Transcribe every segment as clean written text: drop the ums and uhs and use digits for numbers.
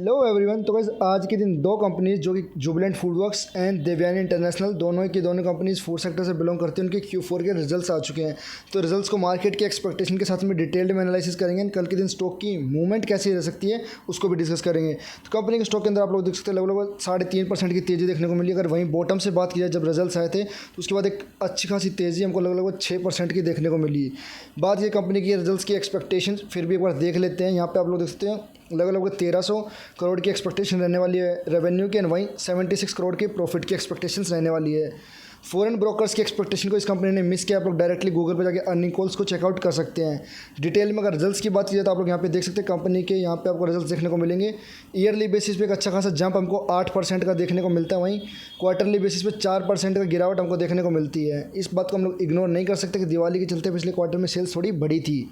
Hello everyone. तो बस आज के दिन दो कंपनीज जो कि Jubilant FoodWorks and Devyani international दोनों की दोनों कंपनीज फूड सेक्टर से बिलोंग करती हैं। उनके Q4 के रिजल्ट्स आ चुके हैं। तो रिजल्ट्स को मार्केट के एक्सपेक्टेशन के साथ में डिटेल्ड में एनालिसिस करेंगे। कल के दिन स्टॉक की मूवमेंट कैसी रह सकती है उसको भी डिस्कस करेंगे। तो कंपनी के स्टॉक के अंदर आप लोग देख सकते हैं लगभग 3.5% की तेज़ी देखने को मिली। अगर वहीं बॉटम से बात की जाए जब रिजल्ट्स आए थे तो उसके बाद एक अच्छी खासी तेज़ी हमको लगभग 6% की देखने को मिली। बात ये कंपनी की रिजल्ट्स की एक्सपेक्टेशन फिर भी एक बार देख लेते हैं। यहाँ पे आप लोग देख सकते हैं लगभग 1300 करोड़ की एक्सपेक्टेशन रहने वाली है रेवेन्यू की, एंड वहीं 76 करोड़ की प्रॉफिट की एक्सपेक्टेशंस रहने वाली है। फॉरेन ब्रोकर्स की एक्सपेक्टेशन को इस कंपनी ने मिस किया। आप लोग डायरेक्टली गूगल पे जाके अर्निंग कॉल्स को चेकआउट कर सकते हैं। डिटेल में अगर रिजल्ट्स की बात की जाए तो आप लोग यहाँ पे देख सकते हैं कंपनी के यहाँ पे आपको रिजल्ट्स देखने को मिलेंगे। ईयरली बेसिस पे एक अच्छा खासा जंप हमको 8% का देखने को मिलता है। वहीं क्वार्टरली बेसिस पे 4% का गिरावट हमको देखने को मिलती है। इस बात को हम लोग इग्नोर नहीं कर सकते कि दिवाली के चलते पिछले क्वार्टर में सेल्स थोड़ी बढ़ी थी।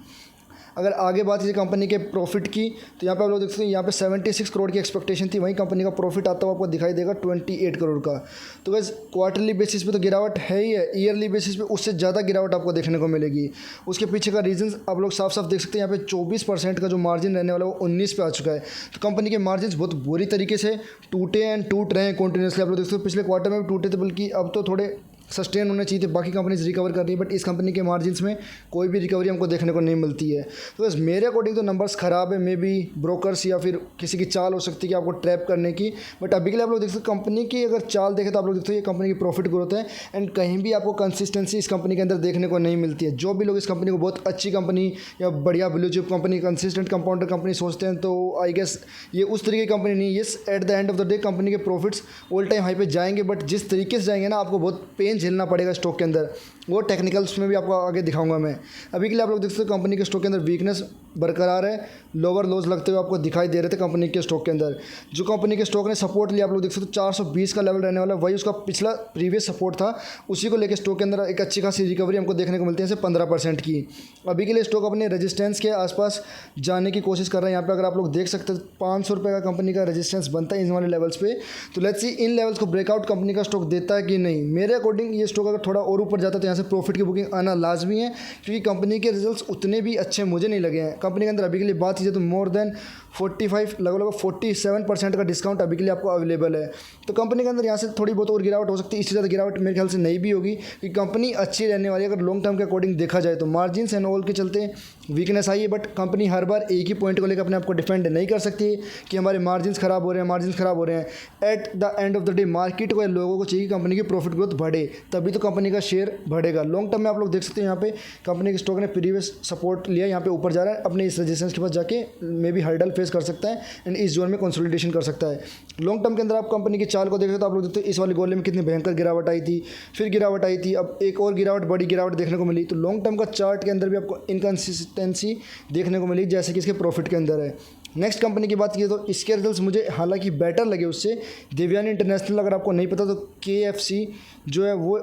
अगर आगे बात कीजिए कंपनी के प्रॉफिट की तो यहाँ पे आप लोग देख सकते हैं यहाँ पे 76 करोड़ की एक्सपेक्टेशन थी। वहीं कंपनी का प्रॉफिट आता हुआ आपको दिखाई देगा 28 करोड़ का। तो वैसे क्वार्टरली बेसिस पे तो गिरावट है ही है, ईयरली बेसिस पे उससे ज़्यादा गिरावट आपको देखने को मिलेगी। उसके पीछे का रीजन आप लोग साफ साफ देख सकते हैं। यहाँ पे 24% का जो मार्जिन रहने वाला है वो 19 पे आ चुका है। तो कंपनी के मार्जिन बहुत बुरी तरीके से टूट रहे हैं कॉन्टीन्यूसली। आप लोग देख सकते हो पिछले क्वार्टर में भी टूटे थे, बल्कि अब तो थोड़े सस्टेन होने चाहिए थे। बाकी कंपनीज रिकवर कर रही है बट इस कंपनी के मार्जिन्स में कोई भी रिकवरी हमको देखने को नहीं मिलती है। तो बस मेरे अकॉर्डिंग तो नंबर्स ख़राब है। मे बी ब्रोकर्स या फिर किसी की चाल हो सकती है कि आपको ट्रैप करने की। बट अभी के लिए आप लोग देख सकते हो कंपनी की अगर चाल देखें तो आप लोग देखते हो ये कंपनी की प्रॉफिट ग्रोथ है एंड कहीं भी आपको कंसिस्टेंसी इस कंपनी के अंदर देखने को नहीं मिलती है। जो भी लोग इस कंपनी को बहुत अच्छी कंपनी या बढ़िया blue chip company, consistent compounder company सोचते हैं तो आई गेस ये उस तरीके की कंपनी नहीं है। Yes, at the end of the day company के प्रॉफिट्स ऑल टाइम हाई पे जाएंगे, बट जिस तरीके से जाएंगे ना आपको बहुत पेन झेलना पड़ेगा स्टॉक के अंदर। वो टेक्निकल्स में भी आपको आगे दिखाऊंगा मैं। अभी के लिए आप लोग देख सकते हो कंपनी के स्टॉक के अंदर वीकनेस बरकरार है। लोअर लोज लगते हुए आपको दिखाई दे रहे थे कंपनी के स्टॉक के अंदर। जो कंपनी के स्टॉक ने सपोर्ट लिया आप लोग देख सकते हो 420 का लेवल रहने वाला है। वही उसका पिछला प्रीवियस सपोर्ट था। उसी को लेकर स्टॉक के अंदर एक अच्छी खासी रिकवरी हमको देखने को मिलती है, जैसे 15% की। अभी के लिए स्टॉक अपने रेजिस्टेंस के आसपास जाने की कोशिश कर रहे हैं। यहाँ पे अगर आप लोग देख सकते हैं 500 रुपये का कंपनी का रेजिस्टेंस बनता है इन वाले लेवल्स पे। तो लेट्स सी इन लेवल्स को ब्रेकआउट कंपनी का स्टॉक देता है कि नहीं। मेरे अकॉर्डिंग ये स्टॉक अगर थोड़ा और ऊपर जाता है तो यहाँ से प्रॉफिट की बुकिंग आना लाजमी है, क्योंकि कंपनी के रिजल्ट्स उतने भी अच्छे मुझे नहीं लगे हैं। कंपनी के अंदर अभी के लिए बात कीजिए तो मोर देन 45 लगभग 47% का डिस्काउंट अभी के लिए आपको अवेलेबल है। तो कंपनी के अंदर यहाँ से थोड़ी बहुत और गिरावट हो सकती है। इससे ज़्यादा गिरावट मेरे ख्याल से नहीं भी होगी, क्योंकि कंपनी अच्छी रहने वाली है। अगर लॉन्ग टर्म के अकॉर्डिंग देखा जाए तो मार्जिन्स एंड ऑल के चलते वीकनेस आई है, बट कंपनी हर बार एक ही पॉइंट को लेकर अपने आप को डिफेंड नहीं कर सकती कि हमारे मार्जिन्स खराब हो रहे हैं। At the end of the day market को या लोगों को चाहिए कंपनी की प्रॉफिट ग्रोथ बढ़े, तभी तो कंपनी का शेयर बढ़ेगा। लॉन्ग टर्म में आप लोग देख सकते हैं यहाँ पे कंपनी के स्टॉक ने प्रीवियस सपोर्ट लिया, यहाँ पे ऊपर जा रहा है, अपने इस रेजिस्टेंस के पास जाके मे बी हर्डल फेस कर सकता है एंड इस जोन में कंसोलिडेशन कर सकता है। लॉन्ग टर्म के अंदर आप कंपनी की चाल को देखते हो तो आप लोग देखते हो इस वाले गोले में कितनी भयंकर गिरावट आई थी, फिर गिरावट आई थी, अब एक और बड़ी गिरावट देखने को मिली। तो लॉन्ग टर्म का चार्ट के अंदर भी आपको इनकन्सिस्टेंसी देखने को मिली, जैसे कि इसके प्रॉफिट के अंदर है। नेक्स्ट कंपनी की बात की तो इसके रिजल्ट्स मुझे हालांकि बेटर लगे उससे। देवयानी इंटरनेशनल, अगर आपको नहीं पता तो KFC जो है वो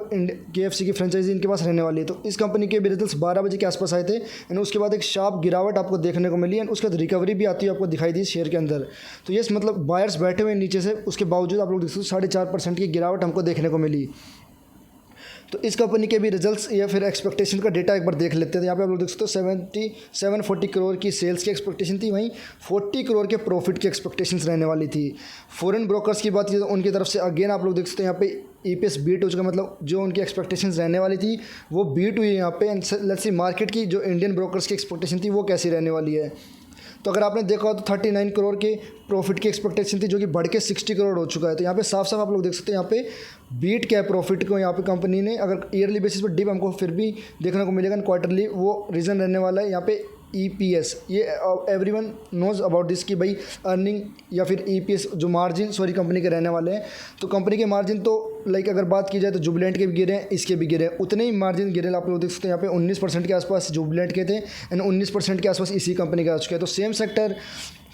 KFC की फ्रेंचाइजी इनके पास रहने वाली है। तो इस कंपनी के भी रिजल्ट्स 12 बजे के आसपास आए थे एंड उसके बाद एक शार्प गिरावट आपको देखने को मिली एंड उसके बाद रिकवरी भी आती है आपको दिखाई दी शेयर के अंदर। तो ये मतलब बायर्स बैठे हुए नीचे से, उसके बावजूद आप लोग देख सकते हो 4.5% की गिरावट हमको देखने को मिली। तो इस कंपनी के भी रिजल्ट्स या फिर एक्सपेक्टेशन का डेटा एक बार देख लेते हैं। यहाँ पे आप लोग देख सकते हो 740 करोड़ की सेल्स की एक्सपेक्टेशन थी, वहीं 40 करोड़ के प्रॉफिट की एक्सपेक्टेशंस रहने वाली थी। फॉरेन ब्रोकर्स की बात की तो उनकी तरफ से अगेन आप लोग देख सकते हैं यहाँ पे EPS बीट हो चुका, मतलब जो उनकी एक्सपेक्टेशंस रहने वाली थी वो बीट हुई है यहाँ पे। लेट्स सी मार्केट की जो इंडियन ब्रोकर्स की एक्सपेक्टेशन थी वो कैसी रहने वाली है। तो अगर आपने देखा हो तो 39 करोड़ के प्रॉफिट की एक्सपेक्टेशन थी, जो कि बढ़ के 60 करोड़ हो चुका है। तो यहाँ पे साफ साफ आप लोग देख सकते हैं यहाँ पे बीट क्या है प्रॉफिट को। यहाँ पे कंपनी ने अगर ईयरली बेसिस पर डिप हमको फिर भी देखने को मिलेगा, क्वार्टरली वो रीज़न रहने वाला है यहाँ पे EPS। ये एवरीवन नोज़ अबाउट दिस कि भाई अर्निंग या फिर EPS जो मार्जिन कंपनी के रहने वाले हैं। तो कंपनी के मार्जिन तो लाइक अगर बात की जाए तो जुबिलेंट के भी गिरे हैं, इसके भी गिरे हैं, उतने ही मार्जिन गिरे। आप लोग देख सकते हैं यहाँ पे 19% के आसपास जुबिलेंट के थे एंड 19% के आसपास इसी कंपनी का आ चुके हैं। तो सेम सेक्टर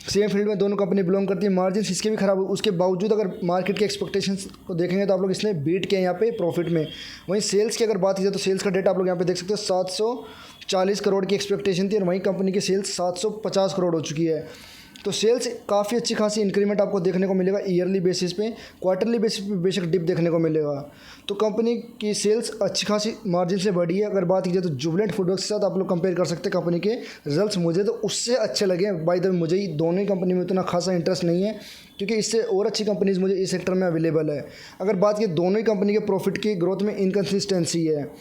सेम फील्ड में दोनों कंपनी बिलोंग करती है। मार्जिन इसके भी खराब हो, उसके बावजूद अगर मार्केट के एक्सपेक्टेशंस को देखेंगे तो आप लोग इसने बीट किया यहाँ पे प्रॉफिट में। वहीं सेल्स की अगर बात की जाए तो सेल्स का डेटा आप लोग यहाँ पे देख सकते हो 740 करोड़ की एक्सपेक्टेशन थी और वहीं कंपनी की सेल्स 750 करोड़ हो चुकी है। तो सेल्स काफ़ी अच्छी खासी इंक्रीमेंट आपको देखने को मिलेगा ईयरली बेसिस पे, क्वार्टरली बेसिस पे बेशक डिप देखने को मिलेगा। तो कंपनी की सेल्स अच्छी खासी मार्जिन से बढ़ी है। अगर बात की जाए तो जुबिलेंट फूडवर्क्स के साथ आप लोग कंपेयर कर सकते हैं कंपनी के रिजल्ट्स, मुझे तो उससे अच्छे लगे। बाय द वे मुझे ही दोनों ही कंपनी में उतना खासा इंटरेस्ट नहीं है, क्योंकि इससे और अच्छी कंपनीज़ मुझे इस सेक्टर में अवेलेबल है। अगर बात की दोनों ही कंपनी के प्रॉफिट की ग्रोथ में इनकन्सिस्टेंसी है।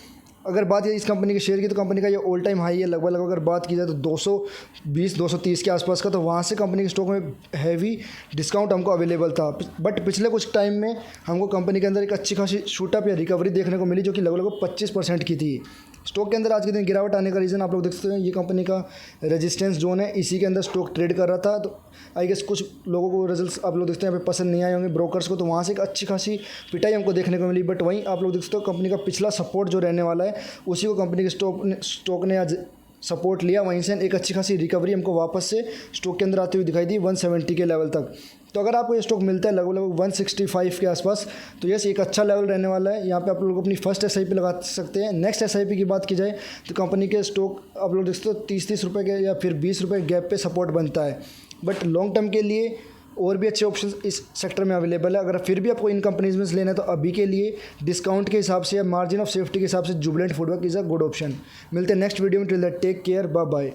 अगर बात की इस कंपनी के शेयर की, तो कंपनी का ये ऑल टाइम हाई है लगभग अगर बात की जाए तो 220-230 के आसपास का। तो वहाँ से कंपनी के स्टॉक में हैवी डिस्काउंट हमको अवेलेबल था। बट पिछले कुछ टाइम में हमको कंपनी के अंदर एक अच्छी खासी शूटअप या रिकवरी देखने को मिली, जो कि लगभग 25% की थी। स्टॉक के अंदर आज के दिन गिरावट आने का रीज़न आप लोग देख सकते हैं, ये कंपनी का रेजिस्टेंस जोन है, इसी के अंदर स्टॉक ट्रेड कर रहा था। तो आई गेस कुछ लोगों को रिजल्ट्स आप लोग देखते हैं यहाँ पे पसंद नहीं आए होंगे ब्रोकर्स को, तो वहाँ से एक अच्छी खासी पिटाई हमको देखने को मिली। बट वहीं आप लोग देख सकते हो कंपनी का पिछला सपोर्ट जो रहने वाला है, उसी को कंपनी के स्टॉक ने आज सपोर्ट लिया। वहीं से एक अच्छी खासी रिकवरी हमको वापस से स्टॉक के अंदर आती हुई दिखाई दी 170 के लेवल तक। तो अगर आपको ये स्टॉक मिलता है लगभग 165 के आसपास, तो यस एक अच्छा लेवल रहने वाला है। यहाँ पे आप लोग अपनी फर्स्ट एसआईपी लगा सकते हैं। नेक्स्ट एसआईपी की बात की जाए तो कंपनी के स्टॉक आप लोग देखते हो 30-30 रुपये के या फिर 20 रुपये गैप पे सपोर्ट बनता है। बट लॉन्ग टर्म के लिए और भी अच्छे ऑप्शन इस सेक्टर में अवेलेबल है। अगर फिर भी आपको इन कंपनीज में से लेना है, तो अभी के लिए डिस्काउंट के हिसाब से या मार्जिन ऑफ सेफ्टी के हिसाब से Jubilant Foodwork is a good option. मिलते हैं नेक्स्ट वीडियो में। Till that take care, bye bye.